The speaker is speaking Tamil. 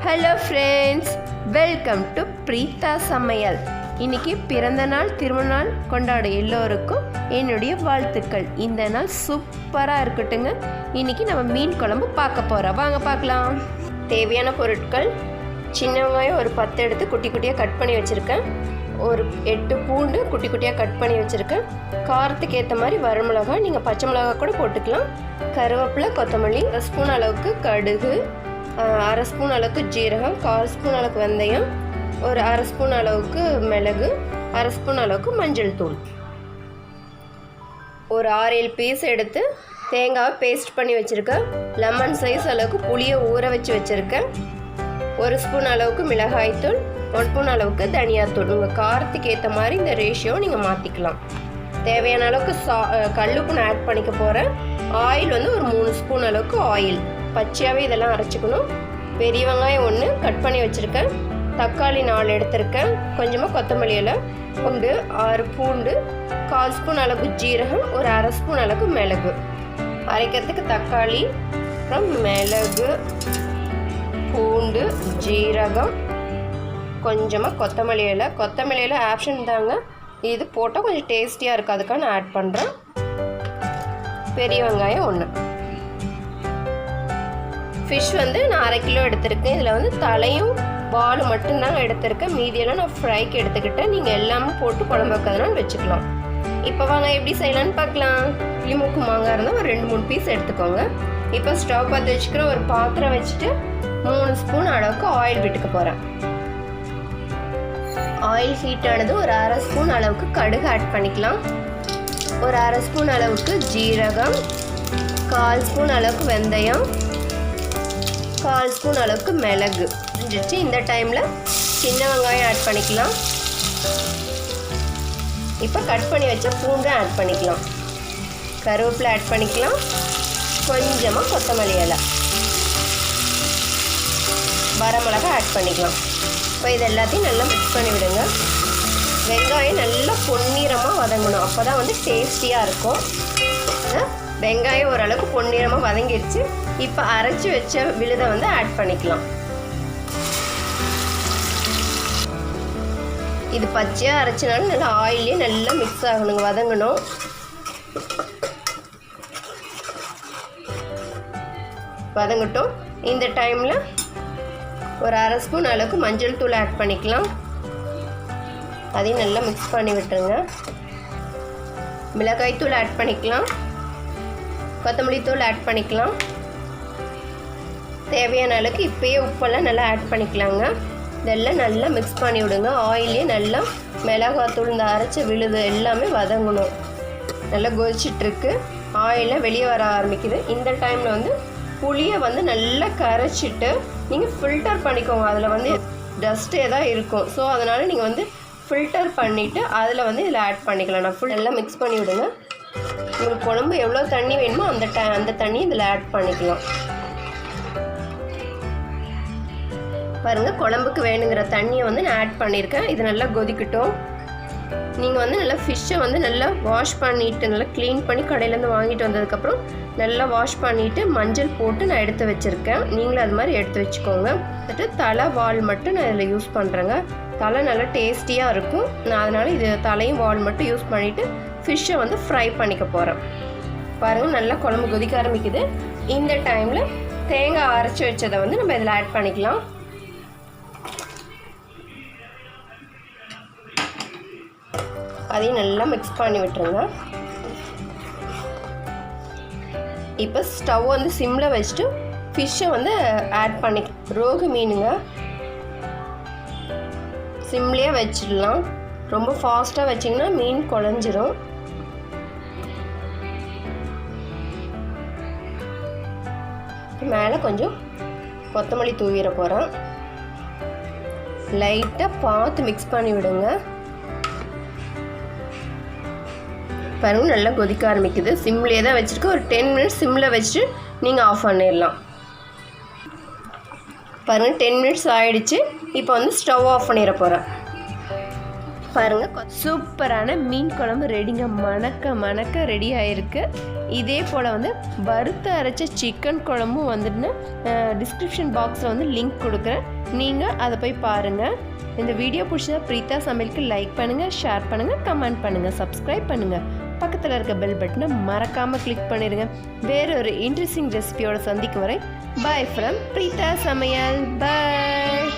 Hello friends, welcome to Preetha சமையல். இன்றைக்கி பிறந்த நாள் திருமண நாள் கொண்டாட எல்லோருக்கும் என்னுடைய வாழ்த்துக்கள். இந்த நாள் சூப்பராக இருக்கட்டுங்க. இன்றைக்கி நம்ம மீன் குழம்பு பார்க்க போகிறோம். வாங்க பார்க்கலாம். தேவையான பொருட்கள்: சின்ன வெங்காயம் ஒரு 10 எடுத்து குட்டி குட்டியாக கட் பண்ணி வச்சுருக்கேன். ஒரு 8 பூண்டு குட்டி குட்டியாக கட் பண்ணி வச்சுருக்கேன். காரத்துக்கு ஏற்ற மாதிரி வரமிளகாய், நீங்கள் பச்சை மிளகாய் கூட போட்டுக்கலாம். கருவேப்பிலை, கொத்தமல்லி, 1 ஸ்பூன் அளவுக்கு கடுகு, 1/2 ஸ்பூன் அளவுக்கு ஜீரகம், 1/4 ஸ்பூன் அளவுக்கு வெந்தயம், ஒரு 1/2 ஸ்பூன் அளவுக்கு மிளகு, 1/2 ஸ்பூன் அளவுக்கு மஞ்சள் தூள். ஒரு 6-7 பீஸ் எடுத்து தேங்காவை பேஸ்ட் பண்ணி வச்சுருக்கேன். லெமன் சைஸ் அளவுக்கு புளியை ஊற வச்சு வச்சுருக்கேன். 1 ஸ்பூன் அளவுக்கு மிளகாய்த்தூள், 1 ஸ்பூன் அளவுக்கு தனியாத்தூள். உங்கள் காரத்துக்கு ஏற்ற மாதிரி இந்த ரேஷியோ நீங்கள் மாற்றிக்கலாம். தேவையான அளவுக்கு கல்லுப்பு நான் ஆட் பண்ணிக்க போகிறேன். ஆயில் வந்து ஒரு 3 ஸ்பூன் அளவுக்கு ஆயில். பச்சையாகவே இதெல்லாம் அரைச்சிக்கணும். பெரிய வெங்காயம் 1 கட் பண்ணி வச்சுருக்கேன். தக்காளி 4 எடுத்திருக்கேன். கொஞ்சமாக கொத்தமல்லி இலை, 6 பூண்டு, 1/4 ஸ்பூன் அளவுக்கு ஜீரகம், ஒரு 1/2 ஸ்பூன் அளவுக்கு மிளகு. அரைக்கிறதுக்கு தக்காளி, அப்புறம் மிளகு, பூண்டு, ஜீரகம், கொஞ்சமாக கொத்தமல்லி இலை. கொத்தமல்லி இலை ஆப்ஷன் தாங்க, இது போட்டால் கொஞ்சம் டேஸ்டியாக இருக்குது, அதுக்காக நான் ஆட் பண்ணுறேன். பெரிய வெங்காயம் 1. ஃபிஷ் வந்து நான் 1/2 கிலோ எடுத்திருக்கேன். இதில் வந்து தலையும் வாலும் மட்டும்தாங்க எடுத்திருக்கேன். மீதியெல்லாம் நான் ஃப்ரைக்கு எடுத்துக்கிட்டேன். நீங்கள் எல்லாமே போட்டு குழம்பு வைக்கிறதுனால வச்சுக்கலாம். இப்போ வாங்க எப்படி செய்யலான்னு பார்க்கலாம். கிளிமுக்கு மாங்காய் இருந்தால் ஒரு 2-3 பீஸ் எடுத்துக்கோங்க. இப்போ ஸ்டவ் பற்ற வச்சுக்கிற ஒரு பாத்திரம் வச்சுட்டு 3 ஸ்பூன் அளவுக்கு ஆயில் விட்டுக்க போகிறேன். ஆயில் ஹீட் ஆனது ஒரு 1/2 ஸ்பூன் அளவுக்கு கடுகு ஆட் பண்ணிக்கலாம். ஒரு 1/2 ஸ்பூன் அளவுக்கு ஜீரகம், 1/4 ஸ்பூன் அளவுக்கு வெந்தயம், 1/4 ஸ்பூன் அளவுக்கு மிளகு. இந்த டைமில் சின்ன வெங்காயம் ஆட் பண்ணிக்கலாம். இப்போ கட் பண்ணி வச்ச பூண்டை ஆட் பண்ணிக்கலாம். கருவேப்பிலை ஆட் பண்ணிக்கலாம். கொஞ்சமாக கொத்தமல்லி இலை, வரமிளகாய் ஆட் பண்ணிக்கலாம். இப்போ இது எல்லாத்தையும் நல்லா மிக்ஸ் பண்ணி விடுங்க. வெங்காயம் நல்லா பொன்னிறமாக வதங்கணும், அப்போ தான் வந்து டேஸ்டியாக இருக்கும். வெங்காயம் ஓரளவுக்கு பொன்னிறமாக வதங்கிடுச்சு. இப்போ அரைச்சி வச்ச விழுதை வந்து ஆட் பண்ணிக்கலாம். இது பச்சையாக அரைச்சினாலும் நல்லா ஆயிலே நல்லா மிக்ஸ் ஆகணுங்க, வதங்கணும். வதங்கட்டும். இந்த டைமில் ஒரு 1/2 ஸ்பூன் அளவுக்கு மஞ்சள் தூள் ஆட் பண்ணிக்கலாம். அதையும் நல்லா மிக்ஸ் பண்ணி விட்டுருங்க. மிளகாய் தூள் ஆட் பண்ணிக்கலாம். கொத்தமல்லி தூள் ஆட் பண்ணிக்கலாம். தேவையான அளவுக்கு இப்போயே உப்பெல்லாம் நல்லா ஆட் பண்ணிக்கலாங்க. இதெல்லாம் நல்லா மிக்ஸ் பண்ணி விடுங்க. ஆயிலே நல்லா மிளகாத்தூள், இந்த அரைச்ச விழுது எல்லாமே வதங்கணும். நல்லா கொதிச்சிட்ருக்கு, ஆயிலில் வெளியே வர ஆரம்பிக்குது. இந்த டைமில் வந்து புளியை வந்து நல்லா கரைச்சிட்டு நீங்கள் ஃபில்டர் பண்ணிக்கோங்க. அதில் வந்து டஸ்ட்டு எதாவது இருக்கும். ஸோ அதனால் நீங்கள் வந்து ஃபில்டர் பண்ணிவிட்டு அதில் வந்து இதில் ஆட் பண்ணிக்கலாம். நான் நல்லா மிக்ஸ் பண்ணி விடுங்க. உங்களுக்கு குழம்பு எவ்வளோ தண்ணி வேணுமோ அந்த தண்ணி இதில் ஆட் பண்ணிக்கலாம். பாருங்கள், குழம்புக்கு வேணுங்கிற தண்ணியை வந்து நான் ஆட் பண்ணியிருக்கேன். இது நல்லா கொதிக்கட்டும். நீங்கள் வந்து நல்லா ஃபிஷ்ஷை வந்து நல்லா வாஷ் பண்ணிவிட்டு, நல்லா க்ளீன் பண்ணி கடையிலேருந்து வாங்கிட்டு வந்ததுக்கப்புறம் நல்லா வாஷ் பண்ணிவிட்டு மஞ்சள் போட்டு நான் எடுத்து வச்சுருக்கேன். நீங்களும் அது மாதிரி எடுத்து வச்சுக்கோங்க. தலை வால் மட்டும் நான் இதில் யூஸ் பண்ணுறேங்க. தலை நல்லா டேஸ்டியாக இருக்கும். நான் அதனால் இது தலையும் வால் மட்டும் யூஸ் பண்ணிவிட்டு ஃபிஷ்ஷை வந்து ஃப்ரை பண்ணிக்க போகிறேன். பாருங்கள், நல்லா குழம்பு கொதிக்க ஆரம்பிக்குது. இந்த டைமில் தேங்காய் அரைச்சி வச்சதை வந்து நம்ம இதில் ஆட் பண்ணிக்கலாம். அதையும் நல்லா மிக்ஸ் பண்ணி விட்டுருங்க. இப்போ ஸ்டவ் வந்து சிம்மில் வச்சுட்டு ஃபிஷ்ஷை வந்து ஆட் பண்ணி, ரோகு மீனுங்க, சிம்லேயே வச்சிடலாம். ரொம்ப ஃபாஸ்ட்டாக வச்சிங்கன்னா மீன் குழஞ்சிரும். மேலே கொஞ்சம் கொத்தமல்லி தூவிட போகிறேன். லைட்டாக பார்த்து மிக்ஸ் பண்ணி விடுங்க. பாருங்கள், நல்லா கொதிக்க ஆரம்பிக்குது. சிம்லேயே தான் வச்சுருக்கேன். ஒரு 10 மினிட்ஸ் சிம்மில் வச்சுட்டு நீங்கள் ஆஃப் பண்ணிடலாம். பாருங்கள், 10 மினிட்ஸ் ஆகிடுச்சு. இப்போ வந்து ஸ்டவ் ஆஃப் பண்ணிட போகிறேன். பாருங்கள் சூப்பரான மீன் குழம்பு ரெடிங்க. மணக்க ரெடி ஆகிருக்கு. இதே போல் வந்து வறுத்து அரைச்ச சிக்கன் குழம்பும் வந்துட்டு டிஸ்கிரிப்ஷன் பாக்ஸில் வந்து லிங்க் கொடுக்குறேன், நீங்கள் அதை போய் பாருங்கள். இந்த வீடியோ பிடிச்சதா பிரீதா சமையலுக்கு லைக் பண்ணுங்கள், ஷேர் பண்ணுங்கள், கமெண்ட் பண்ணுங்கள், சப்ஸ்கிரைப் பண்ணுங்கள். பக்கத்தில் இருக்க பெல் பட்டனை மறக்காமல் கிளிக் பண்ணிடுங்க. வேறொரு இன்ட்ரெஸ்டிங் ரெசிபியோட சந்திக்கும் வரை பாய் ஃப்ரம் பிரீதா சமையல். பாய்.